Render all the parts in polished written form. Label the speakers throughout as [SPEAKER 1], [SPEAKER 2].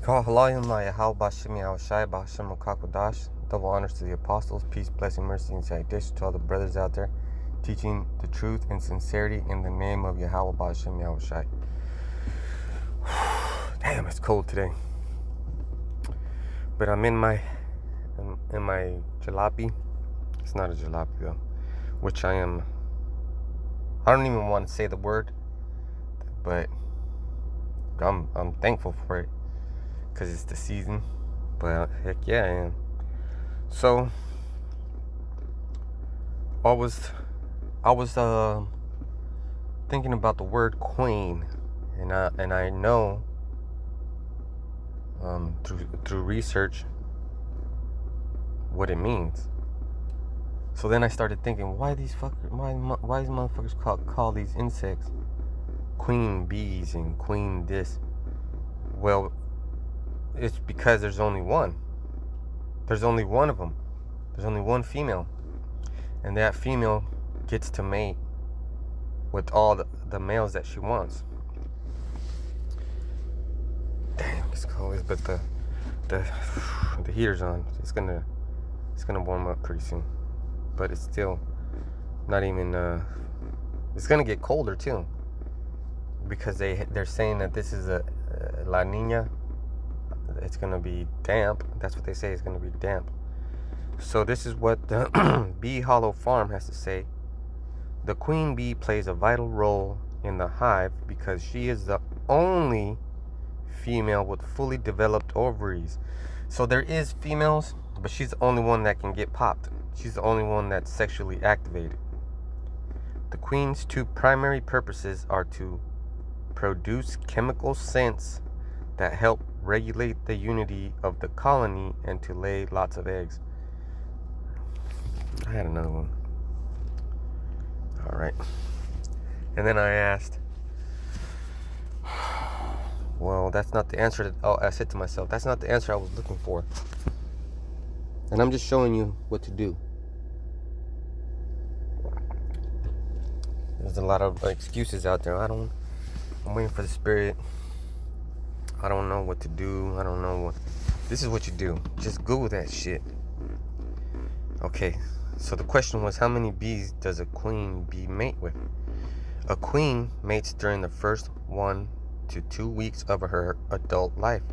[SPEAKER 1] Kahalayim Yahal Bashim Yahushai Bashim Kakwadash. Double honors to the apostles, peace, blessing, mercy, and salutation to all the brothers out there teaching the truth and sincerity in the name of Yahweh Bashim Yahushai. Damn, it's cold today. But I'm in my jalopy. It's not a jalopy though, which I don't even want to say the word, but I'm thankful for it because it's the season. But heck yeah, I am. So I was thinking about the word queen, and I know through research what it means. So then I started thinking, why these motherfuckers call these insects queen bees and queen this? Well, it's because there's only one. There's only one of them. There's only one female, and that female gets to mate with all the males that she wants. Damn, it's cold, but the heater's on. It's gonna warm up pretty soon, but it's still not even. It's gonna get colder too, because they're saying that this is a La Nina. It's gonna be damp. That's what they say. It's gonna be damp. So this is what the Bee Hollow Farm has to say. The queen bee plays a vital role in the hive because she is the only female with fully developed ovaries. So there is females, but she's the only one that can get popped. She's the only one that's sexually activated. The queen's two primary purposes are to produce chemical scents that help regulate the unity of the colony and to lay lots of eggs. I had another one. All right. And then I asked, well, that's not the answer. I said to myself, that's not the answer I was looking for. And I'm just showing you what to do. There's a lot of excuses out there. I'm waiting for the spirit. I don't know what to do. I don't know what. This is what you do. Just Google that shit. Okay. So the question was, how many bees does a queen bee mate with? A queen mates during the first 1 to 2 weeks of her adult life.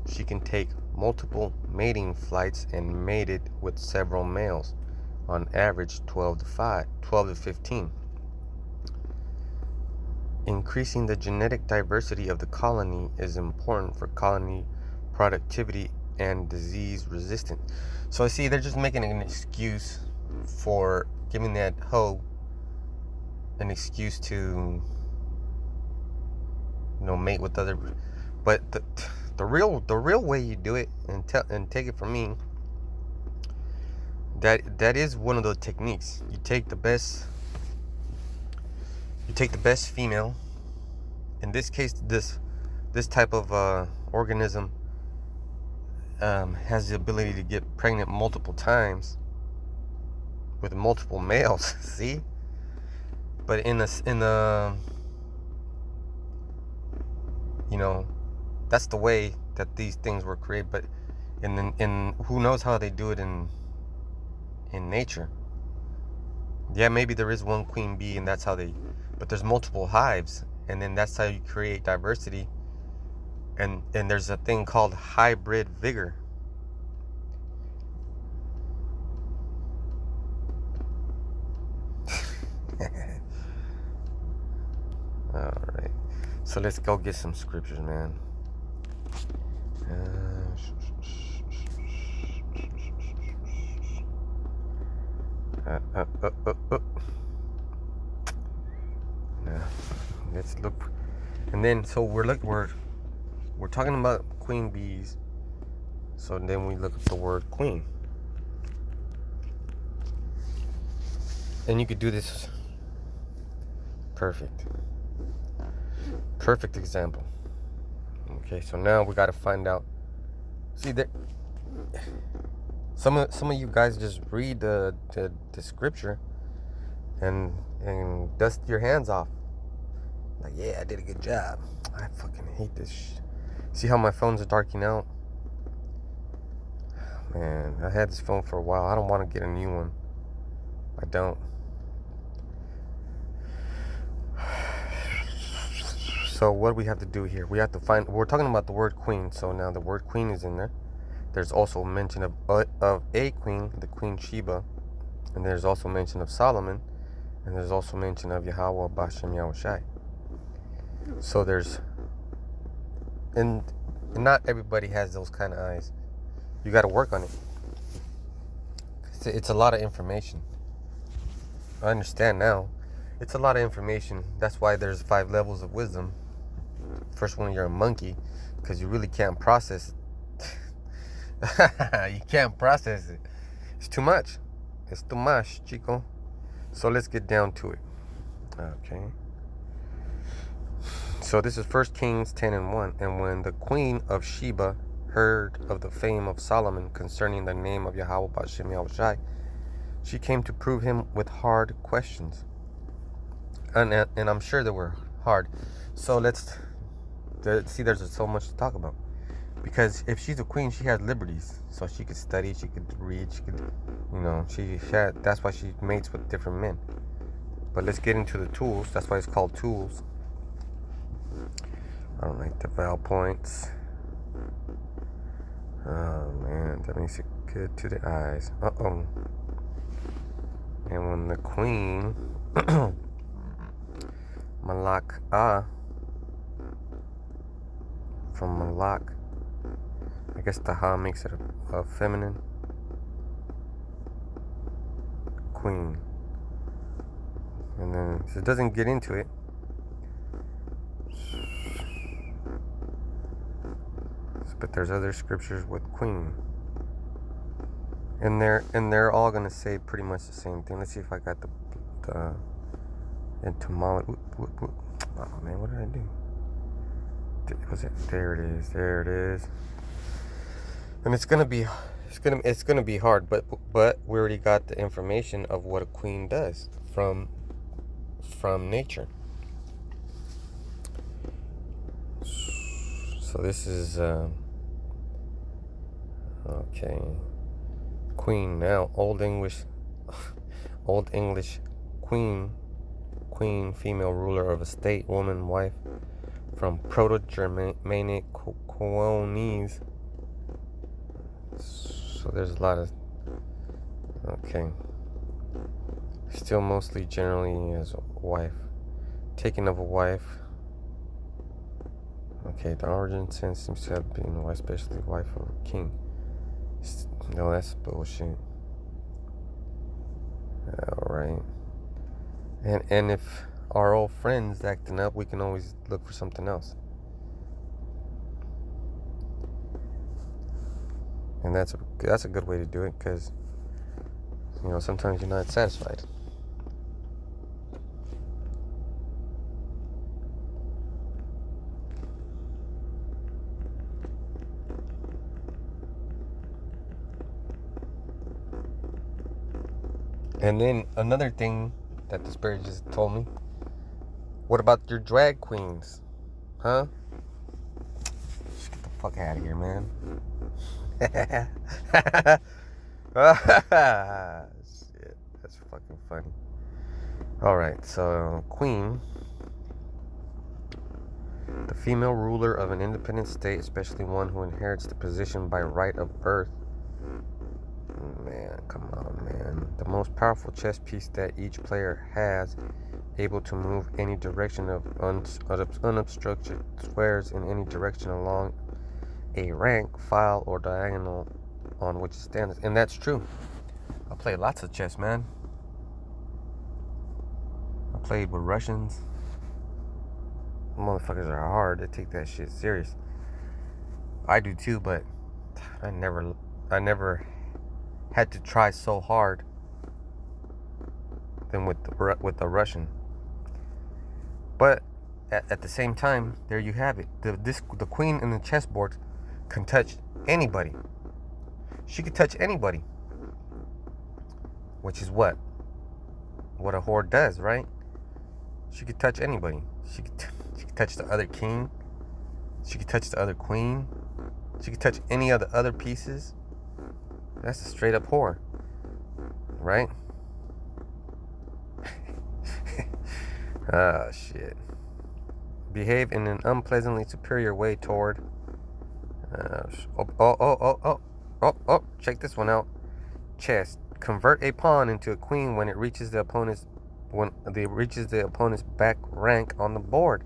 [SPEAKER 1] She can take multiple mating flights and mated with several males, on average 12 to 15. Increasing the genetic diversity of the colony is important for colony productivity and disease resistance. So I see they're just making an excuse for giving that hoe an excuse to mate with other, but the real way you do it, and take it from me, that is one of the techniques. You take the best female. In this case, this type of organism has the ability to get pregnant multiple times with multiple males. See, but in the that's the way that these things were created. But in who knows how they do it in nature. Yeah, maybe there is one queen bee and that's how but there's multiple hives, and then that's how you create diversity. And there's a thing called hybrid vigor. All right, so let's go get some scriptures, man. Now, let's look. And then, so we're talking about queen bees. So then we look up the word queen. And you could do this. Perfect example. Okay, so now we got to find out. See that some of you guys just read the scripture and dust your hands off. Like, yeah, I did a good job. I fucking hate this See how my phones are darking out? Man, I had this phone for a while. I don't want to get a new one. I don't. So what do we have to do here? We have to find, we're talking about the word queen. So now the word queen is in there. There's also mention of a queen, the Queen Sheba. And there's also mention of Solomon. And there's also mention of Yahweh Bashem Yahushai. So there's, and not everybody has those kind of eyes. You got to work on it. It's a lot of information. I understand now. It's a lot of information. That's why there's 5 levels of wisdom. First one, you're a monkey, because you really can't process it. You can't process it. It's too much. It's too much, chico. So let's get down to it. Okay. So this is 1 Kings 10:1. And when the queen of Sheba heard of the fame of Solomon concerning the name of Yahweh Bashem Yahushai, she came to prove him with hard questions. And I'm sure they were hard. So let's see, there's so much to talk about. Because if she's a queen, she has liberties. So she could study, she could read, she could, that's why she mates with different men. But let's get into the tools. That's why it's called tools. I don't like the vowel points. Oh man, that makes it good to the eyes. Uh-oh. And when the queen Malak from Malak, I guess the ha makes it a feminine queen. And then so it doesn't get into it. But there's other scriptures with queen. And they're all gonna say pretty much the same thing. Let's see if I got the etymology. Oh man, what did I do? Was it? There it is. There it is. And it's gonna be hard, but we already got the information of what a queen does from nature. So this is okay. Queen now, Old English queen, female ruler of a state, woman, wife, from Proto-Germanic Quones. So there's a lot of, okay. Still mostly generally as a wife. Taking of a wife. Okay, the origin sense seems to have been a wife, especially wife of a king. No, that's bullshit. Alright. And if our old friend's acting up, we can always look for something else. And that's a good way to do it, because sometimes you're not satisfied. And then another thing that the spirit just told me. What about your drag queens? Huh? Just get the fuck out of here, man. Shit, that's fucking funny. Alright, so queen, the female ruler of an independent state, especially one who inherits the position by right of birth. Man, come on, man. The most powerful chess piece that each player has, able to move any direction of unobstructed squares in any direction along a rank, file, or diagonal on which it stands. And that's true. I played lots of chess, man. I played with Russians. Motherfuckers are hard. They take that shit serious. I do too, but I never had to try so hard than with the Russian. But at the same time, there you have it. The queen in the chessboard can touch anybody. She could touch anybody, which is what a whore does, right? She could touch anybody. She could touch the other king. She could touch the other queen. She could touch any of the other pieces. That's a straight up whore, right? Ah, shit. Behave in an unpleasantly superior way toward. Check this one out. Chess. Convert a pawn into a queen when it reaches the opponent's back rank on the board.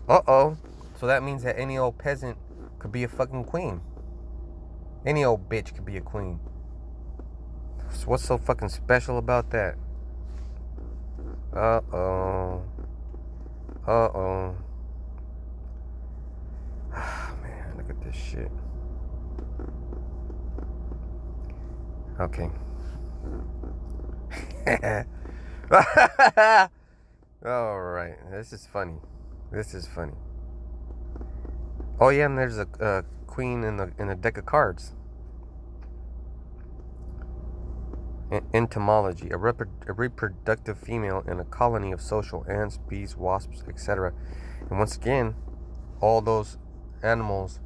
[SPEAKER 1] So that means that any old peasant could be a fucking queen. Any old bitch could be a queen. So what's so fucking special about that? Oh, man, look at this shit. Okay. All right. This is funny. Oh yeah, and there's a queen in a deck of cards. Entomology, a reproductive female in a colony of social ants, bees, wasps, etc. And once again, all those animals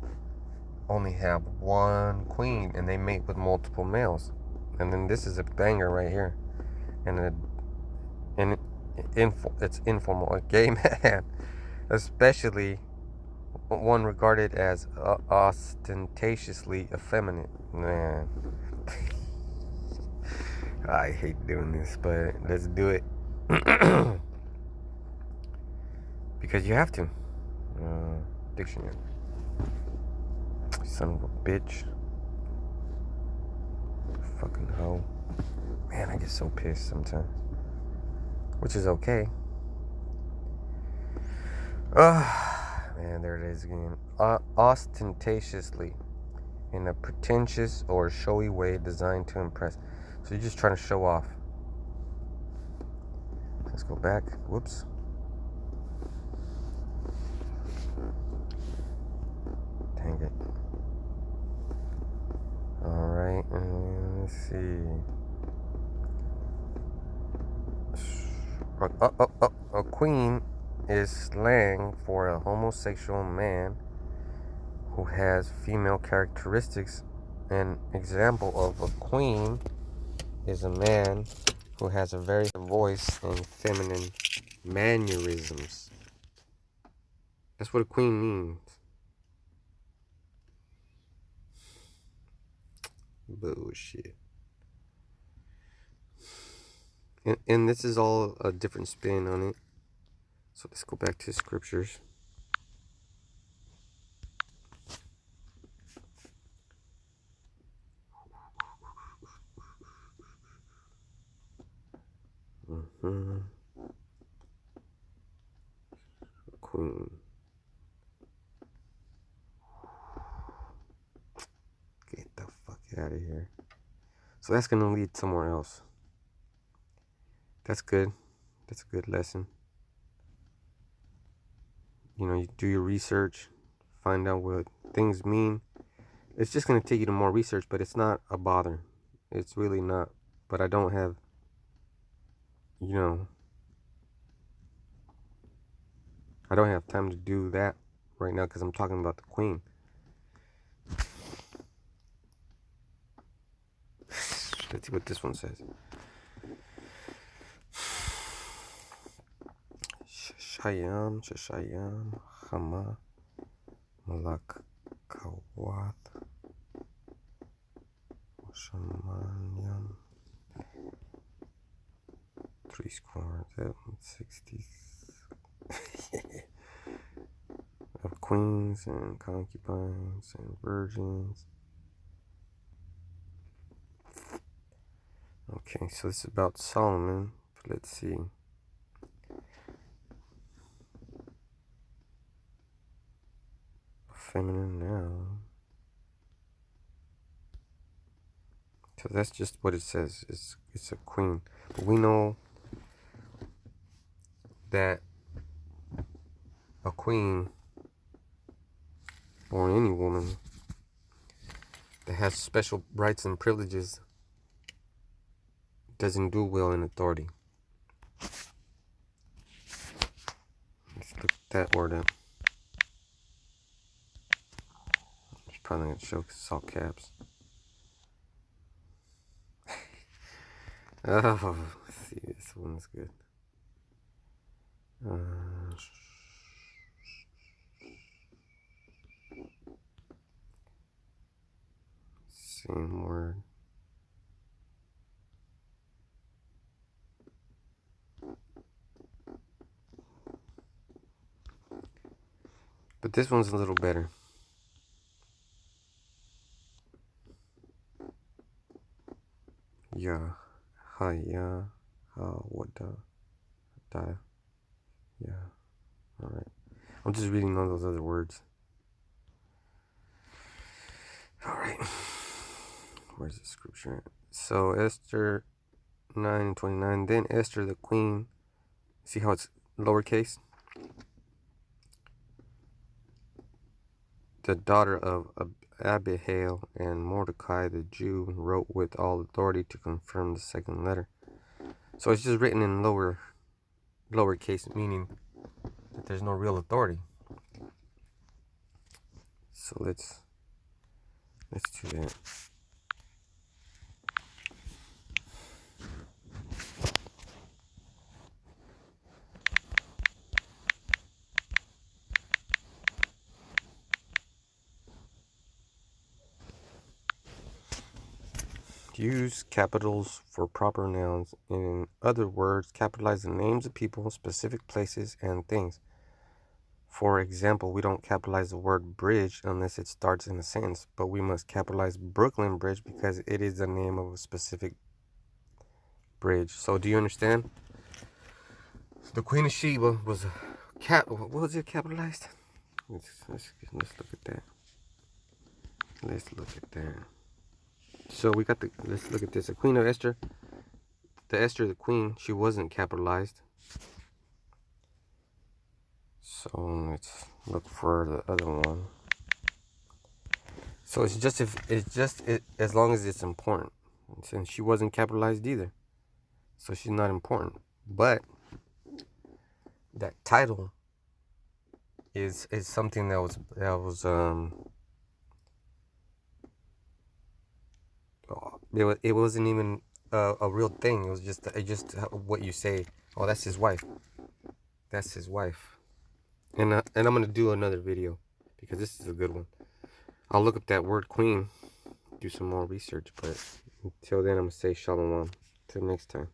[SPEAKER 1] only have one queen, and they mate with multiple males. And then this is a banger right here, and it's informal. A gay man, especially one regarded as ostentatiously effeminate. Man, I hate doing this, but let's do it. Because you have to. Dictionary. Son of a bitch. Fucking hoe. Man, I get so pissed sometimes. Which is okay. Man, there it is again. Ostentatiously. In a pretentious or showy way designed to impress. So you're just trying to show off. Let's go back. Whoops. Dang it. Alright, let's see. A queen is slang for a homosexual man who has female characteristics. An example of a queen is a man who has a very voice and feminine mannerisms. That's what a queen means. Bullshit. And this is all a different spin on it. So let's go back to scriptures. Queen. Get the fuck out of here. So that's going to lead somewhere else. That's good. That's a good lesson. You know, you do your research, find out what things mean. It's just going to take you to more research, but it's not a bother. It's really not. But I don't have, I don't have time to do that right now because I'm talking about the queen. Let's see what this one says. Shashayam, Hama, Malak, Kawat, Shamanyam, 60 of queens and concubines and virgins. Okay, so this is about Solomon. Let's see. Feminine noun. So that's just what it says. It's a queen. But we know that a queen, or any woman that has special rights and privileges, doesn't do well in authority. Let's look that word up. probably not gonna show because it's all caps. Oh, let's see, this one's good. Same word. But this one's a little better. Yeah. Ha, yeah. Ha, what da. Yeah. Alright. I'm just reading all those other words. Alright. Where's the scripture at? So Esther 9:29. Then Esther the queen. See how it's lowercase? The daughter of Abihail and Mordecai the Jew wrote with all authority to confirm the second letter. So it's just written in lowercase, meaning that there's no real authority. So let's do that. Use capitals for proper nouns. In other words, capitalize the names of people, specific places, and things. For example, we don't capitalize the word bridge unless it starts in a sentence, but we must capitalize Brooklyn Bridge because it is the name of a specific bridge. So do you understand? The Queen of Sheba was a what was it capitalized? Let's look at that. Let's look at that. So we got let's look at this. The Queen of Esther. The Esther, the Queen, she wasn't capitalized. So let's look for the other one. So it's just as long as it's important. Since she wasn't capitalized either, so she's not important. But that title is something that was it wasn't even a real thing. It was just what you say. Oh, that's his wife. That's his wife. And I'm gonna do another video because this is a good one. I'll look up that word queen, do some more research. But until then, I'm gonna say shalom. Till next time.